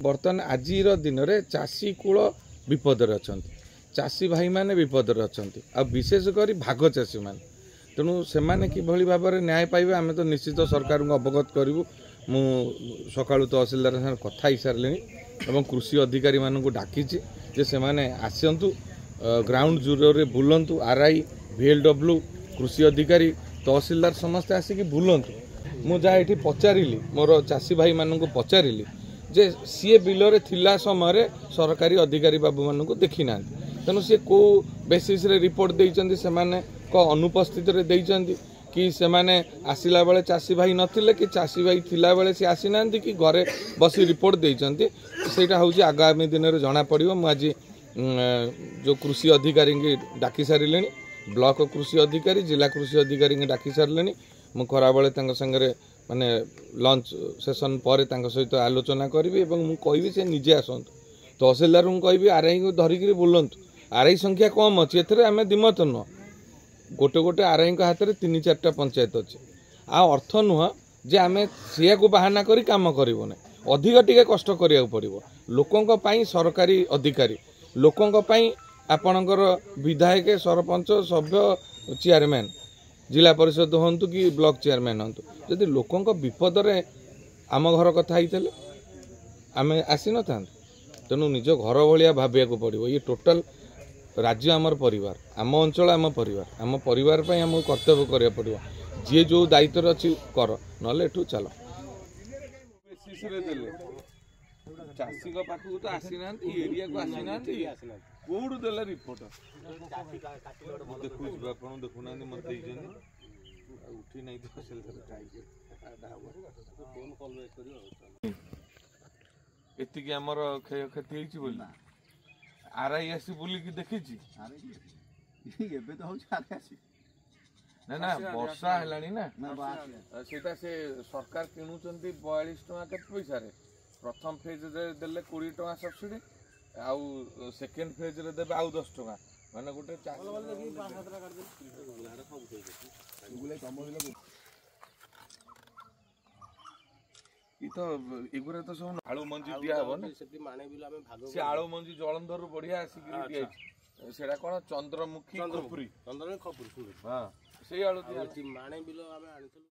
बर्तमान आज दिन में चाषी कूल विपदर अच्छा चाषी भाई मैंने विपदर अच्छा आ विशेषकर भाग चाषी मान तेणु से किभली भाव में न्याय पाइबे आम तो निश्चित सरकार को अवगत करूँ। मु सका तहसिलदार कथा ही सारे और कृषि अधिकारी मानक डाकी से मैंने आसतु ग्राउंड जीरो रे बुलंतु आरआई VLW कृषि अधिकारी तहसिलदार समस्ते आसिक बुलंतु मु जहाँ ये पचारि मोर चाषी भाई मानक पचारि जे सी बिल रे थिला समय सरकारी अधिकारी बाबू मानक देखी ना तेणु सी को बेसिस रे रिपोर्ट देइचंदी से माने को अनुपस्थित रे देइचंदी कि से माने आसिला बेले चाषी भाई नथिले कि चाषी भाई थिला बेले से आसी नांती कि घरे बसी रिपोर्ट देइचंदी सेटा होउची आगामी दिन रे जाना पड़िबो। मु आज जो कृषि अधिकारी की डाकी सारे ब्लॉक कृषि अधिकारी जिला कृषि अधिकारी की डाकी सारे मु खरा बेले तांको संगे माने लंच सेशन पर सहित आलोचना करी मु कहि से निजे आसतु तहसिलदार को कहि आरआई को धरिकी बुलंतु आरआई संख्या कम अच्छी एम दिमत नुह गोटे गोटे आरआई हाथ में 3-4टा पंचायत अच्छे आ अर्थ नुह जे आम सी को बाहाना करी काम करूँ अधिक टिके कष्ट करिया पड़ो लोकों सरकारी अधिकारी लोकों आपणकर विधायक सरपंच सभ्य चेयरमैन जिला परिषद हूँ कि ब्लॉक चेयरमैन हूँ जदि लोकों विपद रे आम घर कथा आम आसी न था तेणु निज घर भाया भाविया पड़ो ये टोटाल राज्य आमर परिवार आम अंचल आम परिवार आम कर्तव्य करा पड़ो जी जो दायित्व अच्छी कर ना चल चाषी पाखक तो आसी ना एरिया को आसी ना कौटू देला रिपोर्ट देखुना मत उठी नहीं एतिकी आमर क्षय क्षति होती आरआई आसी बुलिकी देखी ना वर्षा है ना सेटा से सरकार किणुचंती 42 टका केते पैसा रे प्रथम फेज रे देले 20 टका सब्सिडी आउ सेकेंड फेज रे देबे आउ 10 टका माने गोटे तो एगुरा तो सब आलू मंजी दिया हो ना से आलू मंजी जलंधर बढ़िया आसिक दिया सेटा कोन चंद्रमुखी खपुरी हां से आलू दिया माने बिल आमे आनिथलु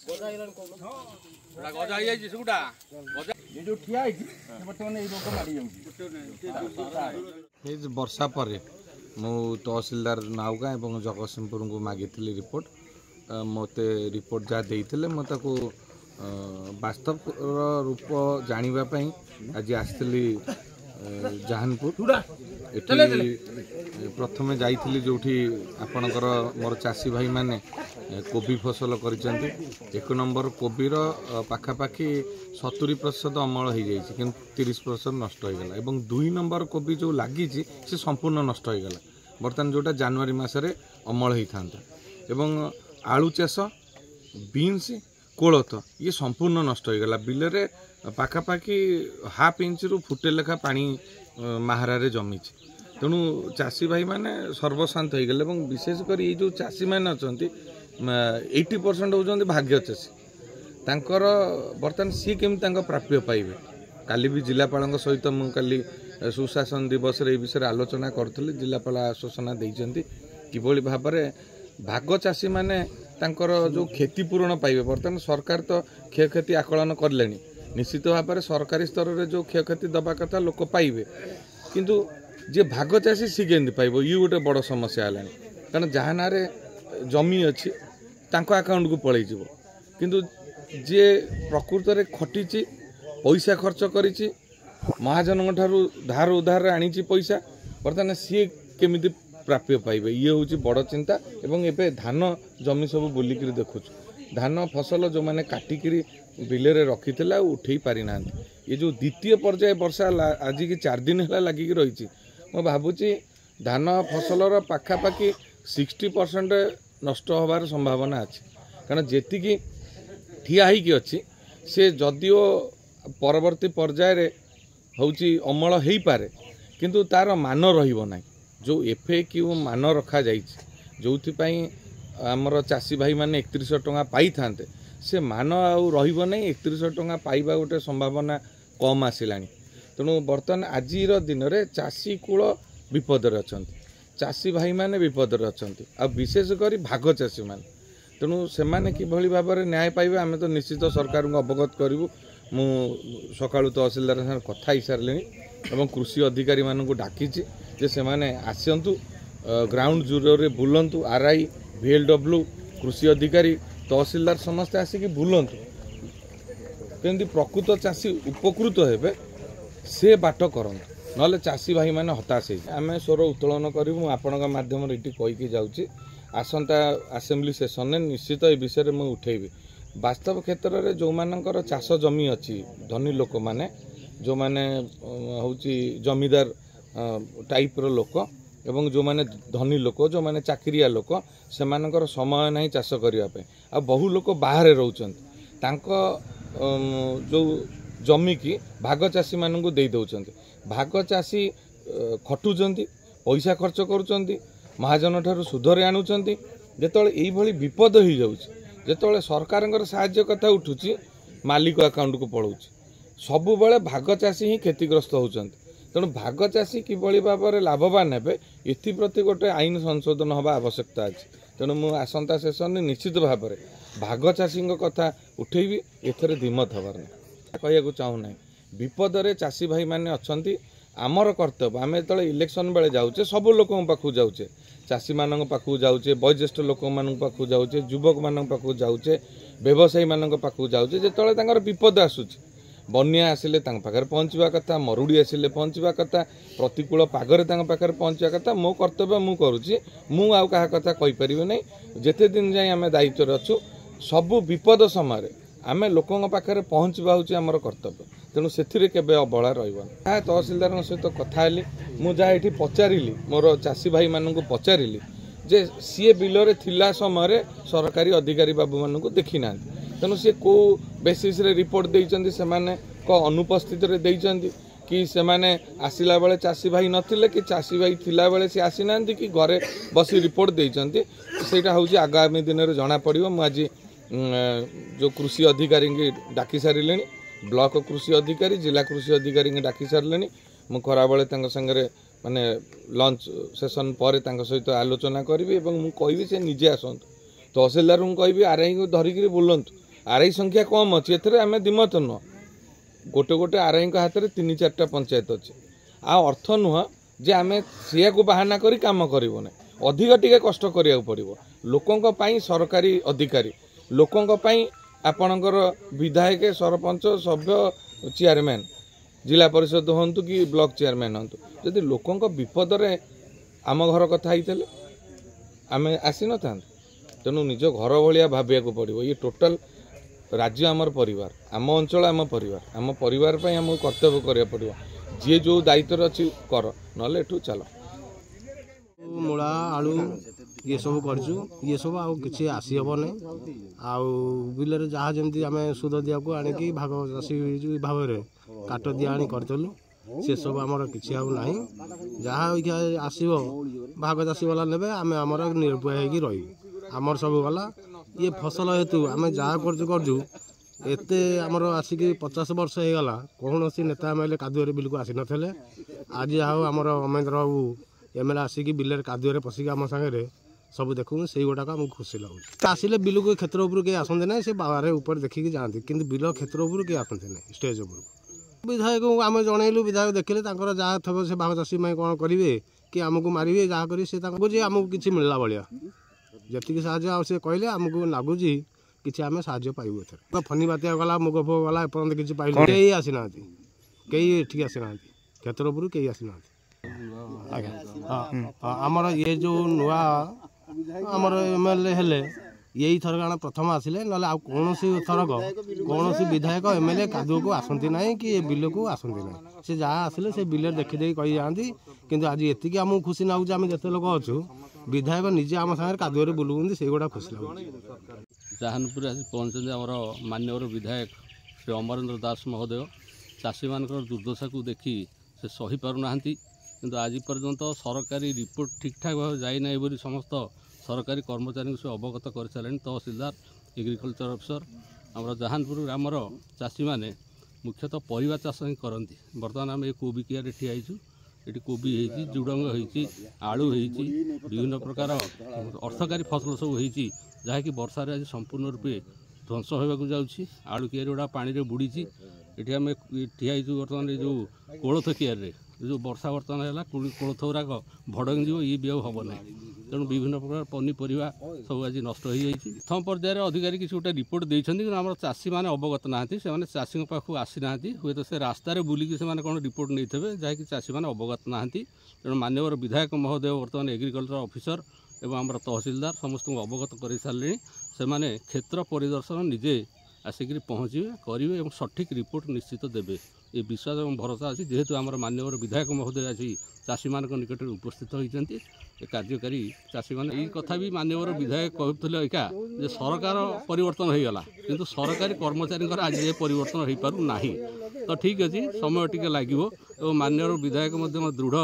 गजा इलन को गजा आइ जाई सुडा गजा ये जो ठिया आइ वर्तमान ए रोग मारी जाउची ए वर्षा पर मु तहसीलदार नाउगा एवं जगतसिंहपुर को मागिथिली रिपोर्ट मते रिपोर्ट जा देइथिले म ताको वास्तव रूप जानापी आज आसली जहानपुर प्रथम जाइली जो आपणकर मोर चाषी भाई माने कोबी फसल कर एक नंबर कोबीर पाखापाखि 70% अमल हो जाए कि 30% नष्ट हो गला एवं 2 नंबर कोबी जो लगी से संपूर्ण नष्ट हो गला बर्तमान जोटा जनवरी मसरे अमल होता एवं आलू चाष बीन्स कोलथ ये संपूर्ण नष्ट हो गला बिल रे पाखापाखि हाफ इंच रु फुटे लेखा पानी महारारे जमी तेणु चाषी भाई माने सर्वशांत हो गले विशेषकर ये जो चाषी मैंने अच्छा 80% होती भाग्य चाषी तांकर बर्तमान सी केमी प्राप्य पाइबे काली भी जिलापाल सहित मुझे सुशासन दिवस रे विषय आलोचना करूँ जिलापाल आश्वासना देइचंती किभली भाव में भाग चाषी माने तांकर जो क्षतिपूरण पाइबे बर्तमान सरकार तो क्षयक्षति आकलन करले निश्चित भाव में सरकारी स्तर में जो क्षयक्षति दबा कथा लोक पाइबे किंतु जे भाग चाषी सी केमती पाइब ये गोटे बड़ समस्या है कारण जहाँ ना जमी अच्छी अकाउंट को पलि किंतु जे प्रकृत में खटी पैसा खर्च करी महाजन ठारू धार उधार आनी पैसा बर्तमान सी केमिति प्राप्य पाइबे ये हूँ बड़ चिंता एवं एबे धान जमी सब बुलिक देखु धान फसल जो मैंने काटिकी बिले रखी उठे पारि ना ये जो द्वितीय पर्याय वर्षा आज की 4 दिन है लगिक रही मैं भावुची धान फसलर पाखापाखि 60% नष्ट होबार संभावना अच्छी कारण जेतिकी ठिया होइकी अच्छी से जदिओ परवर्ती पर्याय होउची अमल हो पारे किंतु तार मान रहिबो नाही जो FAQ मान रखा जाइछि जोथिपाई आमर चाषी भाई माने 31 टका पाई थांते से मान आउ रहिबो नाही 31 टका पाइबा गोटे संभावना कम आसिलानी। तेणु बर्तमान आजिर दिन में चाषी कूल विपदर अच्छा चाषी भाई मैंने विपदर अच्छा आ विशेषकर भाग चाषी मान तेणु से किभली भाव में न्याय पाइबे आम तो निश्चित सरकार को अवगत करूँ मु सका तहसिलदार साथ कथा ही सारे और कृषि अधिकारी मानक डाकी जे से आसतु ग्राउंड जीरो रे बुलंतु आरआई VLW कृषि अधिकारी तहसिलदार समस्ते आसिक बुलंतु केमती प्रकृत चाषी उपकृत हेबे से बाट करंतु नले चाषी भाई मैंने हताश आम स्वर उत्तोलन करूँ आपण माध्यम कहीकि जाऊँगी आसंता आसेम्बली सेसन में निश्चित ए विषय में उठेबी वास्तव क्षेत्र में जो मानकर चाष जमी अच्छी धनी लोक मैंने जो मैंने हूँ जमीदार टाइप रो लोक एवं जो मैंने धनी लोक जो मैंने चाकरिया लोक से समय नहीं चाष करने आ बहु लोक बाहर रोचंती जो जमी की भाग चाषी मानू दे दौरान भाग चाषी खटुंट पैसा खर्च करुँच महाजन ठार सुधरे आणुंट जिते यही विपद हो जाते सरकार साहाय्य कथा उठुची मालिक अकाउंट को पलाऊ सबु बड़े भाग चाषी ही क्षतिग्रस्त होती तेणु भाग चाषी किभली भाव में लाभवान हे एप्रति गोटे आईन संशोधन हवा आवश्यकता अच्छी तेणु मु आसंता सेसन में निश्चित भाव में भाग चाषी कथा उठेबी एथरे द्विमत हबार ना कहूँ चाहूना विपदरे चाषी भाई मैंने अच्छा आमर कर्तव्य आम जो इलेक्शन बेले जाऊे सब लोक पाखु जाऊे चाषी मान पाखु जाऊे वयोज्येष्ठ लोक मान पाखु जाऊे युवक मान पाखु जाऊे व्यवसायी मान पाखु जाऊे जो विपद आसूची बन्या आसिले पाखे पहुँचवा कथा मरुड़ी आसिले पहुँचवा कथा प्रतिकूल पागरे पाखे पहुँचवा कथा मो कर्तव्य मु करुच्ची मु आउ क्या कथा कहीपर ना जिते दिन जाए आम दायित्व अच्छु सबू विपद समय आम लोकों पाखे पहुँचवा हूँ आमर कर्तव्य तेणु से अवहेला रहा तहसिलदार सहित कथा मुझे पचारि मोर चाषी भाई मानू पचारि जे सी बिलरे थिला समय सरकारी अधिकारी बाबू मानू देखी ना तेणु सी को बेसिस रे रिपोर्ट देइचंदी सेमाने को अनुपस्थित रे देइचंदी कि सेमाने आसिला बेले चाषी भाई नथिले कि चाषी भाई थिला बेले से आसी नांती कि घरे बसी रिपोर्ट देइचंदी सेटा होउची आगामी दिन रे जाना पड़िबो मु आज जो कृषि अधिकारी की डाकी सारे ब्लॉक कृषि अधिकारी जिला कृषि अधिकारी की डाकी सारे मु खरा बेले संगे माने लंच सेशन पर सहित आलोचना करी मु कहबी से निजे आसतु तहसिलदार को कहबी आरआई को धरिकी बुलंतु आरआई संख्या कम अच्छी एथरे आम दिमत नुह गोटे गोटे आरआई हाथ में 3-4टा पंचायत अच्छे आ अर्थ नुह जे आम सी को बाहाना करी काम करूँ ना अधिक टिके कष्ट करिया पड़ो लोकों सरकारी अधिकारी लोकों आपणकर विधायक सरपंच सभ्य चेयरमैन जिला परिषद हूँ कि ब्लॉक चेयरमैन हूँ जदि लोकों विपदरे आम घर कथा ही आम आसी न था तेणु निज घर भाया भाविया पड़ो ये टोटाल राज्य आमर परिवार आम अंचल आम परिवार आम कर्तव्य करा पड़ो जी जो दायित्व अच्छी कर ना चल मूला आलू ये सब करचु ये सब आउ किसी आसी हेबनी आउ बिलरे जहाँ जमी आम सुध दिया को आणिकी भाग चाषी भाव में काट दिया आनी करचलु से सब आमर किसी आउ ना जहाँ आसो भाग चाषी वाला ने आम आमर निरुपाय हो रही आमर सब गला ये फसल हेतु आम जहाँ करचु एते आमर आसिक 50 वर्ष हो गला कौन सी नेता एमएलए कादुअरे बिल को आसी नथिले आज आउ आमर अमेंद्र बाबू एमएलए आसिक बिलर कादुअरे पशिक आम सागे सब देखूँ से गुड़ाक आमको खुशी लगुच आसिले बिल को क्षेत्र उपर किए आसते ना से बाहर ऊपर देखिकी जाती कि बिल क्षेत्र उपर किए आसते ना स्टेज उपर विधायक आम जनइलु विधायक देखिले जहाँ थे से भाग चाषी कौन करेंगे कि आमको मारे जहाँ करेंगे से आमको किसी मिलला भाया जी साहय कहले आमको लगुच कि आम साहय पाइबू एथर फनी बात्या गला मुग फुग गला एपर्तंत किसी पाइल कई आसी ना कई एठी आसी ना क्षेत्र उपर कई आसी ना आमर ये जो नुआ आमर एमएलए हेले यही थरक प्रथम आसिले ना कौन थरक कौन विधायक एमएलए कादुआ को आसती ना कि बिल को आसती ना से जहाँ आसिले से बिल देखीदे कही जाती कि आज एति आमको खुशी लगुच आम जिते लोक अच्छु विधायक निजे आम सागर कादुअरे बुलुंदी से गुड़ा खुशी लगुच जहानपुर आसी पहुँचते आमर मान्यवर विधायक श्री अमरेंद्र दास महोदय चाषी मान दुर्दशा को देखी से सही पारना किंतु आज पर्यंत सरकारी रिपोर्ट ठीक ठाक भाव जाइना बोली समस्त सरकारी कर्मचारी से अवगत कर सारे तहसिलदार एग्रिकल्चर अफिसर आमर जहानपुर ग्रामर चाषी मैंने मुख्यतः परिवा चाष ही करती। बर्तमान आम ये कोबी कियारे ठिया ये कोबी होती झुडंग होती आलू होती विभिन्न प्रकार अर्थकारी फसल सब होती जहाँकि वर्षा आज संपूर्ण रूपे ध्वंस होगा जाऊँगी। आलू कियारी गुड़ा पानी में बुड़ी ये आम ठिया बर्तमान जो कोलथ कियारे जो वर्षा बर्तमान है कोलथ गुराक भड़क जीव ये भी हम ना तेणु विभिन्न प्रकार पनीपरिया सब आज नष्ट हो जाए। प्रथम पर्यायर अधिकारी किसी गोटे रिपोर्ट देते कि आम चाषी मैंने अवगत ना से चाषी पाखक आसी ना हूँ तो से रास्तार बुलिकी से कौन रिपोर्ट नहीं थे जहाँकि चाषी मैंने अवगत ना तेणु माननीय विधायक महोदय बर्तमान एग्रिकल्चर ऑफिसर एवं आम तहसिलदार समस्त अवगत कर सारे से क्षेत्र परिदर्शन निजे आसिक पहुँचे करेंगे और सठिक रिपोर्ट निश्चित देवे ये विश्वास और भरोसा अच्छी जेहेतु आम माननीय विधायक महोदय आज चाषी मान निकट में उपस्थित होती कार्यकारी चाषी मैंने यही कथा भी माननीय विधायक कहते एका जे सरकार परिवर्तन हो गला किंतु सरकारी कर्मचारी आज ये परिवर्तन हो पारु नाही। तो ठीक अच्छे समय टिके लगे और माननीय विधायक दृढ़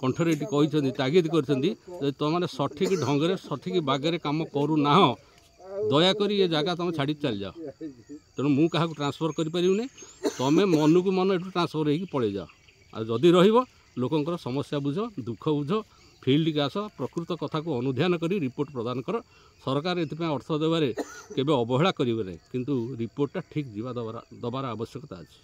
कंठरे कहते तागिद कर तुम सठिक ढंग से सठिक बागरे कम करूना दयाकोरी ये जगह तुम छाड़ी चल जाओ तेणु मु क्या ट्रांसफर करें तुम्हें मन को मन ये ट्रांसफर हो पड़े जाओ आदि रोकंर समस्या बुझ दुख बुझ फील्ड के आस प्रकृत कथा को अनुध्यान कर रिपोर्ट प्रदान कर सरकार ये अर्थ देवे केवे अवहेला करेंगे किंतु रिपोर्टा ठीक जीवा दबार आवश्यकता अच्छे।